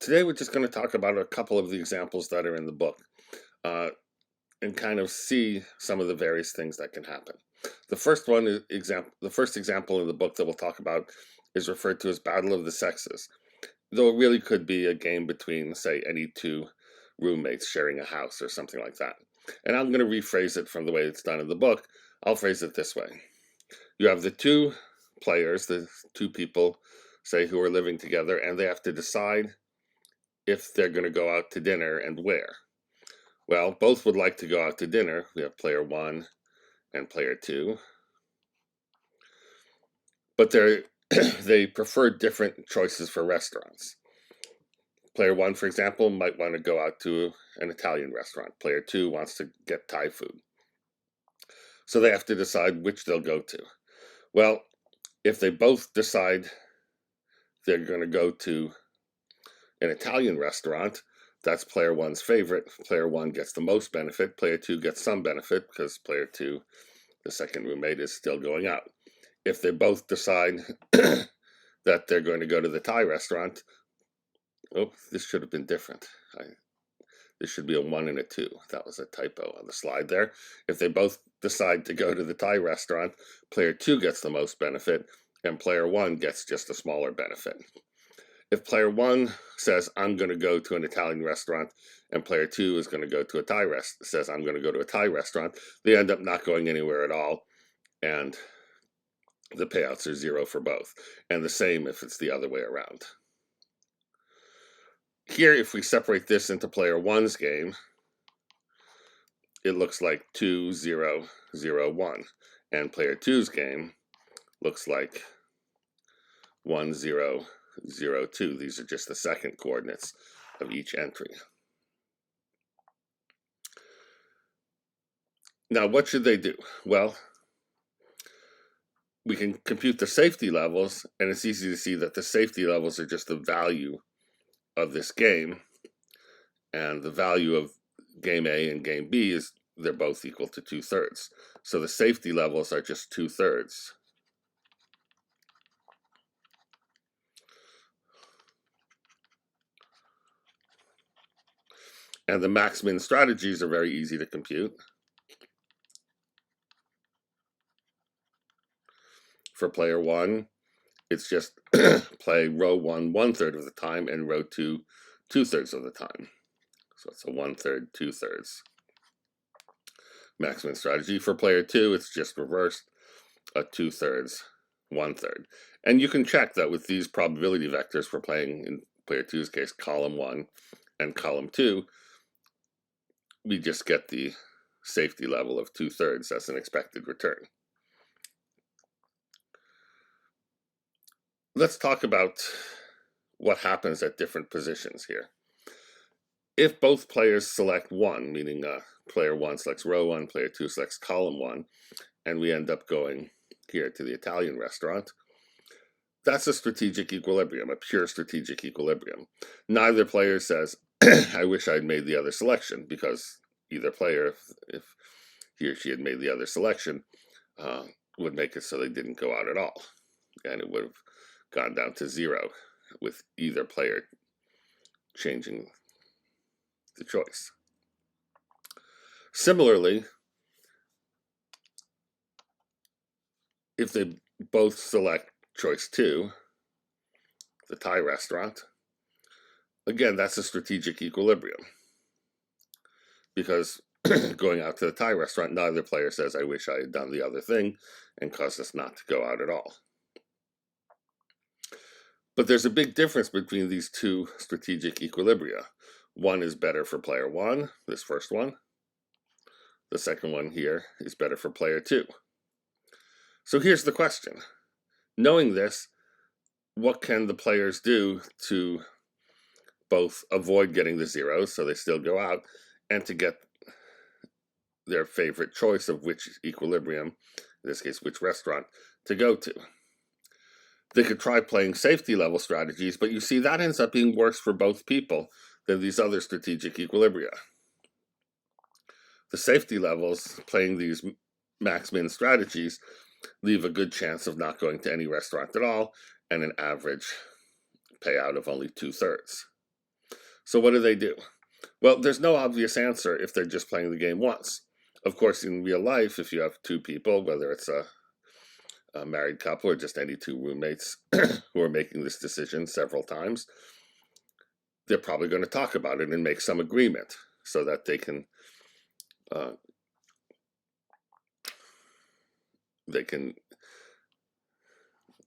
Today we're just going to talk about a couple of the examples that are in the book uh, and kind of see some of the various things that can happen. The first example in the book that we'll talk about is referred to as Battle of the Sexes, though it really could be a game between, say, any two roommates sharing a house or something like that. And I'm going to rephrase it from the way it's done in the book. I'll phrase it this way. You have the two players, the two people, say, who are living together, and they have to decide if they're going to go out to dinner and where. Well, both would like to go out to dinner. We have player one and player two, but they prefer different choices for restaurants. Player one, for example, might want to go out to an Italian restaurant. Player two wants to get Thai food. So they have to decide which they'll go to. Well, if they both decide they're going to go to an Italian restaurant, that's player one's favorite. Player one gets the most benefit. Player two gets some benefit because player two, the second roommate, is still going out. If they both decide that they're going to go to the Thai restaurant, this should have been different. This should be a 1 and a 2. That was a typo on the slide there. If they both decide to go to the Thai restaurant, player 2 gets the most benefit, and player 1 gets just a smaller benefit. If player 1 says, I'm going to go to an Italian restaurant, and player 2 is going to go to a Thai restaurant, says, I'm going to go to a Thai restaurant, they end up not going anywhere at all, and the payouts are 0 for both. And the same if it's the other way around. Here, if we separate this into player 1's game, it looks like 2, 0, 0, 1. And player 2's game looks like 1, 0, 0, 2. These are just the second coordinates of each entry. Now, what should they do? Well, we can compute the safety levels, and it's easy to see that the safety levels are just the value of this game. And the value of game A and game B is they're both equal to 2/3. So the safety levels are just 2/3. And the max-min strategies are very easy to compute. For player one, it's just play row one 1/3 of the time and row two 2/3 of the time. So it's a 1/3, 2/3 max-min strategy. For player two, it's just reversed, a 2/3, 1/3. And you can check that with these probability vectors for playing, in player two's case, column one and column two, we just get the safety level of 2/3 as an expected return. Let's talk about what happens at different positions here. If both players select one, meaning player one selects row one, player two selects column one, and we end up going here to the Italian restaurant, that's a strategic equilibrium, a pure strategic equilibrium. Neither player says, I wish I'd made the other selection, because either player, if he or she had made the other selection, would make it so they didn't go out at all. And it would have gone down to 0 with either player changing the choice. Similarly, if they both select choice 2, the Thai restaurant, again, that's a strategic equilibrium. Because going out to the Thai restaurant, neither player says, I wish I had done the other thing, and caused us not to go out at all. But there's a big difference between these two strategic equilibria. One is better for player one, this first one. The second one here is better for player two. So here's the question. Knowing this, what can the players do to both avoid getting the zeros, so they still go out, and to get their favorite choice of which equilibrium, in this case, which restaurant, to go to? They could try playing safety level strategies, but you see that ends up being worse for both people than these other strategic equilibria. The safety levels, playing these max-min strategies, leave a good chance of not going to any restaurant at all, and an average payout of only 2/3. So what do? Well, there's no obvious answer if they're just playing the game once. Of course, in real life, if you have two people, whether it's a married couple or just any two roommates who are making this decision several times, they're probably going to talk about it and make some agreement so that they can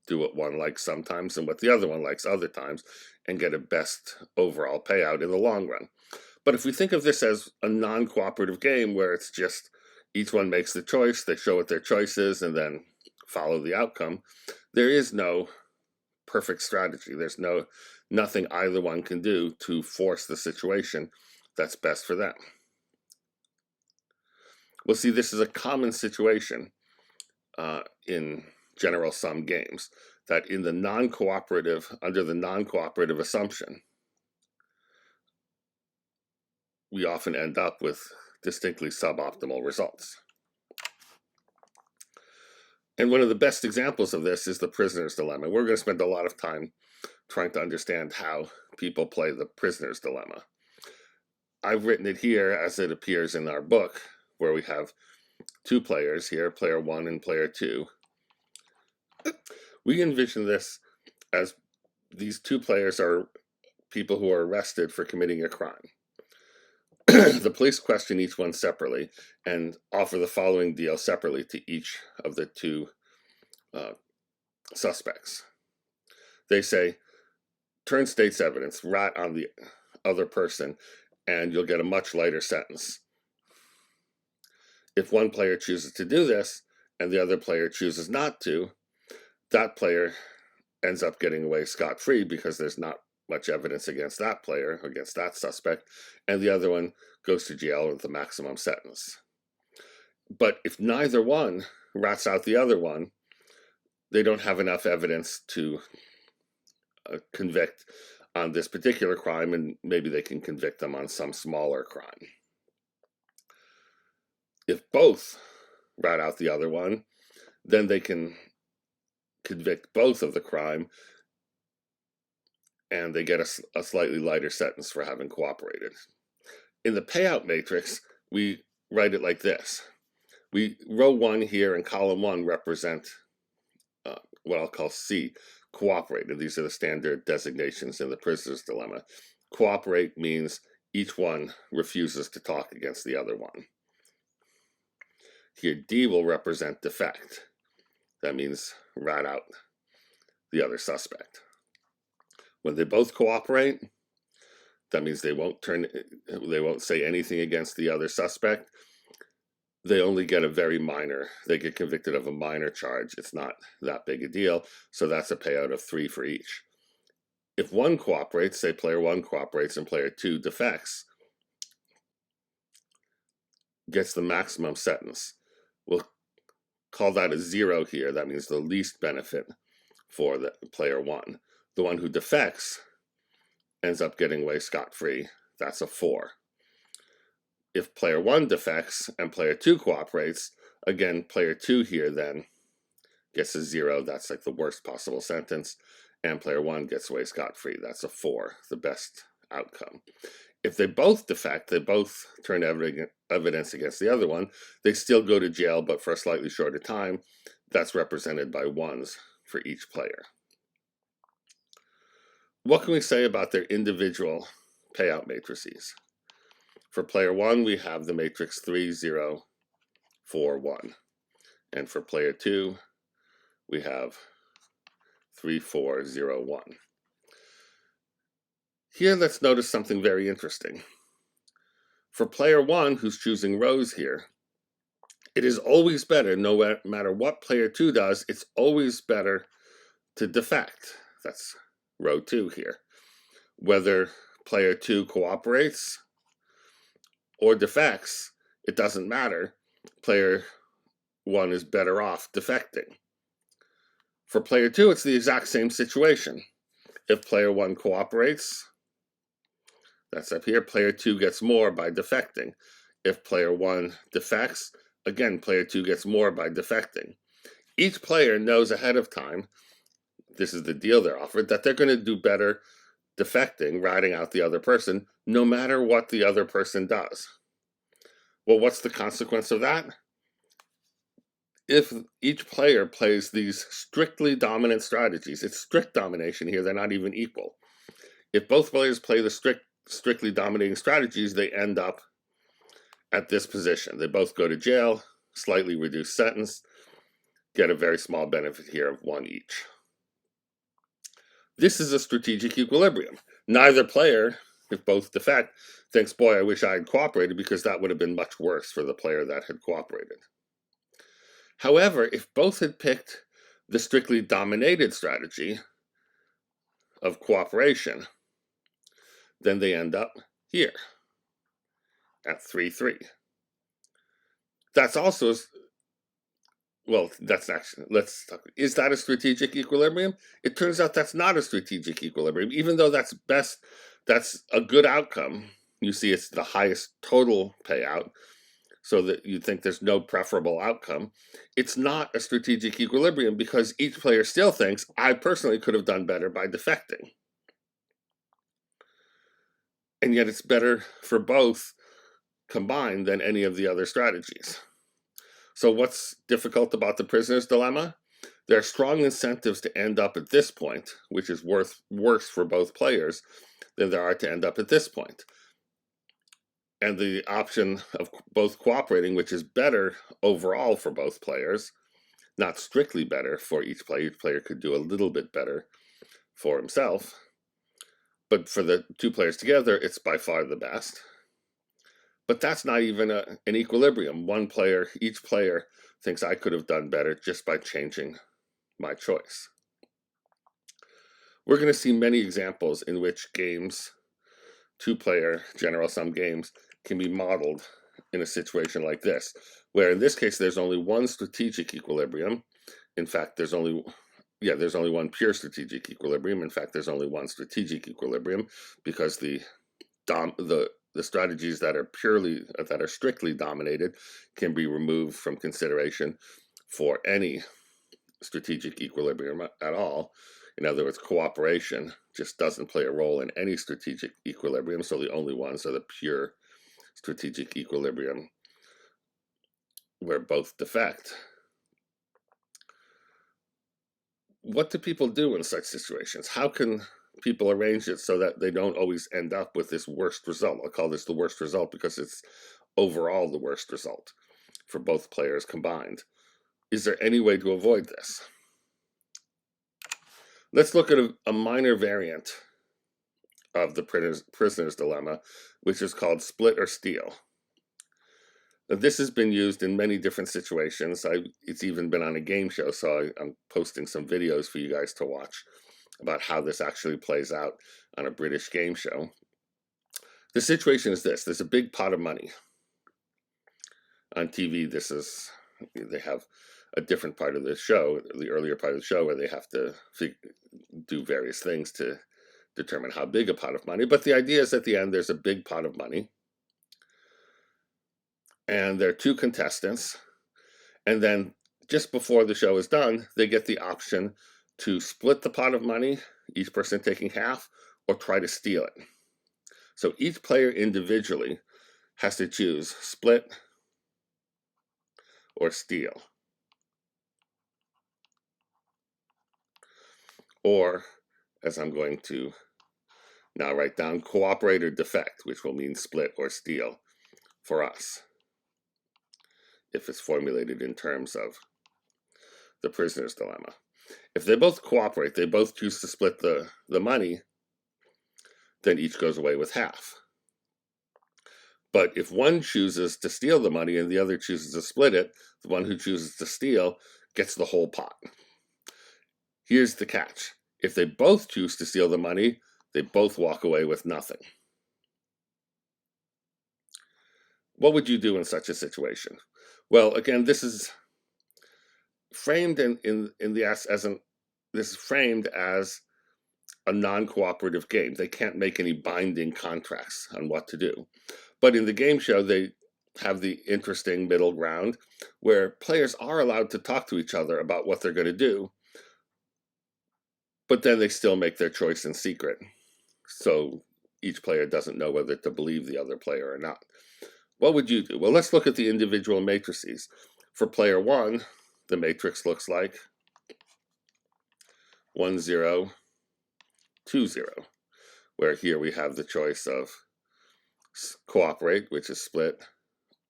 do what one likes sometimes and what the other one likes other times, and get a best overall payout in the long run. But if we think of this as a non-cooperative game where it's just each one makes the choice, they show what their choice is, and then follow the outcome, there is no perfect strategy. There's nothing either one can do to force the situation that's best for them. Well, see, this is a common situation in general sum games, that in the under the non-cooperative assumption, we often end up with distinctly suboptimal results. And one of the best examples of this is the prisoner's dilemma. We're going to spend a lot of time trying to understand how people play the prisoner's dilemma. I've written it here as it appears in our book, where we have two players here, player one and player two. We envision this as these two players are people who are arrested for committing a crime. The police question each one separately and offer the following deal separately to each of the two suspects. They say, turn state's evidence, rat on the other person, and you'll get a much lighter sentence. If one player chooses to do this and the other player chooses not to, that player ends up getting away scot-free because there's not much evidence against that player, against that suspect, and the other one goes to jail with the maximum sentence. But if neither one rats out the other one, they don't have enough evidence to convict on this particular crime, and maybe they can convict them on some smaller crime. If both rat out the other one, then they can convict both of the crime, and they get a slightly lighter sentence for having cooperated. In the payout matrix, we write it like this. Row 1 here and column 1 represent what I'll call C, cooperated. These are the standard designations in the prisoner's dilemma. Cooperate means each one refuses to talk against the other one. Here, D will represent defect. That means rat out the other suspect. When they both cooperate, that means they won't say anything against the other suspect. They only get they get convicted of a minor charge. It's not that big a deal, so that's a payout of 3 for each. If one cooperates, say player 1 cooperates and player 2 defects, gets the maximum sentence. We'll call that a 0 here. That means the least benefit for the player 1. The one who defects ends up getting away scot-free. That's a 4. If player 1 defects and player 2 cooperates, again, player 2 here then gets a 0. That's like the worst possible sentence. And player 1 gets away scot-free. That's a 4, the best outcome. If they both defect, they both turn evidence against the other one, they still go to jail, but for a slightly shorter time. That's represented by 1s for each player. What can we say about their individual payout matrices? For player 1, we have the matrix 3, 0, 4, 1. And for player 2, we have 3, 4, 0, 1. Here, let's notice something very interesting. For player 1, who's choosing rows here, it is always better, no matter what player 2 does, it's always better to defect. That's row 2 here. Whether player 2 cooperates or defects, it doesn't matter. Player 1 is better off defecting. For player 2, it's the exact same situation. If player 1 cooperates, that's up here, player 2 gets more by defecting. If player 1 defects, again, player 2 gets more by defecting. Each player knows ahead of time, this is the deal they're offered, that they're going to do better defecting, ratting out the other person, no matter what the other person does. Well, what's the consequence of that? If each player plays these strictly dominant strategies, it's strict domination here, they're not even equal. If both players play the strictly dominating strategies, they end up at this position. They both go to jail, slightly reduced sentence, get a very small benefit here of 1 each. This is a strategic equilibrium. Neither player, if both defect, thinks, boy, I wish I had cooperated, because that would have been much worse for the player that had cooperated. However, if both had picked the strictly dominated strategy of cooperation, then they end up here at 3-3. That's also, well, that's actually, let's talk, is that a strategic equilibrium? It turns out that's not a strategic equilibrium, even though that's a good outcome. You see, it's the highest total payout, so that you think there's no preferable outcome. It's not a strategic equilibrium because each player still thinks, I personally could have done better by defecting. And yet it's better for both combined than any of the other strategies. So what's difficult about the prisoner's dilemma? There are strong incentives to end up at this point, which is worse for both players than there are to end up at this point. And the option of both cooperating, which is better overall for both players, not strictly better for each player could do a little bit better for himself, but for the two players together, it's by far the best. But that's not even an equilibrium. Each player thinks I could have done better just by changing my choice. We're going to see many examples in which games, two-player general sum games, can be modeled in a situation like this, where in this case there's only one strategic equilibrium. In fact, there's only one pure strategic equilibrium. In fact, there's only one strategic equilibrium, because the strategies that are strictly dominated can be removed from consideration for any strategic equilibrium at all. In other words, cooperation just doesn't play a role in any strategic equilibrium, so the only ones are the pure strategic equilibrium where both defect. What do people do in such situations? How can people arrange it so that they don't always end up with this worst result? I'll call this the worst result because it's overall the worst result for both players combined. Is there any way to avoid this? Let's look at a minor variant of the prisoner's dilemma, which is called split or steal. Now, this has been used in many different situations. It's even been on a game show, so I'm posting some videos for you guys to watch about how this actually plays out on a British game show. The situation is this: there's a big pot of money. On TV, they have a different part of the show, the earlier part of the show, where they have to do various things to determine how big a pot of money. But the idea is at the end, there's a big pot of money, and there are two contestants, and then just before the show is done, they get the option to split the pot of money, each person taking half, or try to steal it. So each player individually has to choose split or steal. Or, as I'm going to now write down, cooperate or defect, which will mean split or steal for us, if it's formulated in terms of the prisoner's dilemma. If they both cooperate, they both choose to split the money, then each goes away with half. But if one chooses to steal the money and the other chooses to split it, the one who chooses to steal gets the whole pot. Here's the catch. If they both choose to steal the money, they both walk away with nothing. What would you do in such a situation? Well, again, this is framed this is framed as a non-cooperative game. They can't make any binding contracts on what to do. But in the game show, they have the interesting middle ground where players are allowed to talk to each other about what they're going to do, but then they still make their choice in secret. so each player doesn't know whether to believe the other player or not. What would you do? Well, let's look at the individual matrices. For player 1, the matrix looks like 1, 0, 2, 0, where here we have the choice of cooperate, which is split,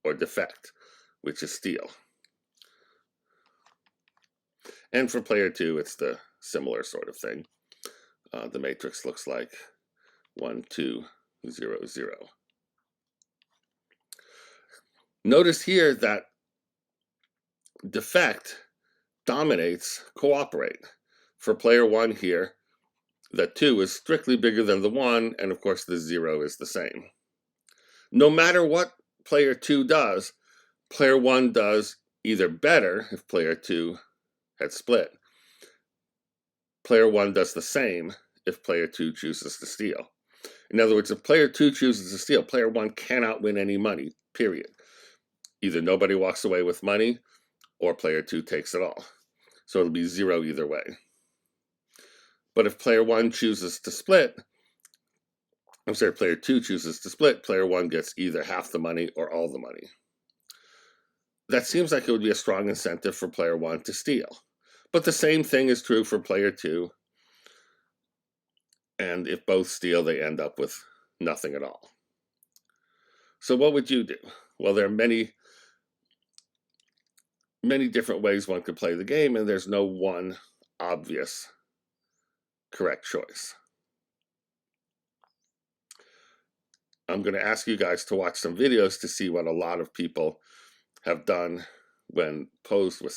or defect, which is steal. And for player 2, it's the similar sort of thing. The matrix looks like 1, 2, 0, 0. Notice here that defect dominates cooperate. For player 1 here, the 2 is strictly bigger than the 1, and of course the 0 is the same. No matter what player 2 does, player 1 does either better if player 2 had split. Player 1 does the same if player 2 chooses to steal. In other words, if player 2 chooses to steal, player 1 cannot win any money, period. Either nobody walks away with money or player 2 takes it all. So it'll be 0 either way. But if player 1 chooses to split, player 2 chooses to split, player 1 gets either half the money or all the money. That seems like it would be a strong incentive for player 1 to steal. But the same thing is true for player 2. And if both steal, they end up with nothing at all. So what would you do? Well, there are many different ways one could play the game, and there's no one obvious correct choice. I'm going to ask you guys to watch some videos to see what a lot of people have done when posed with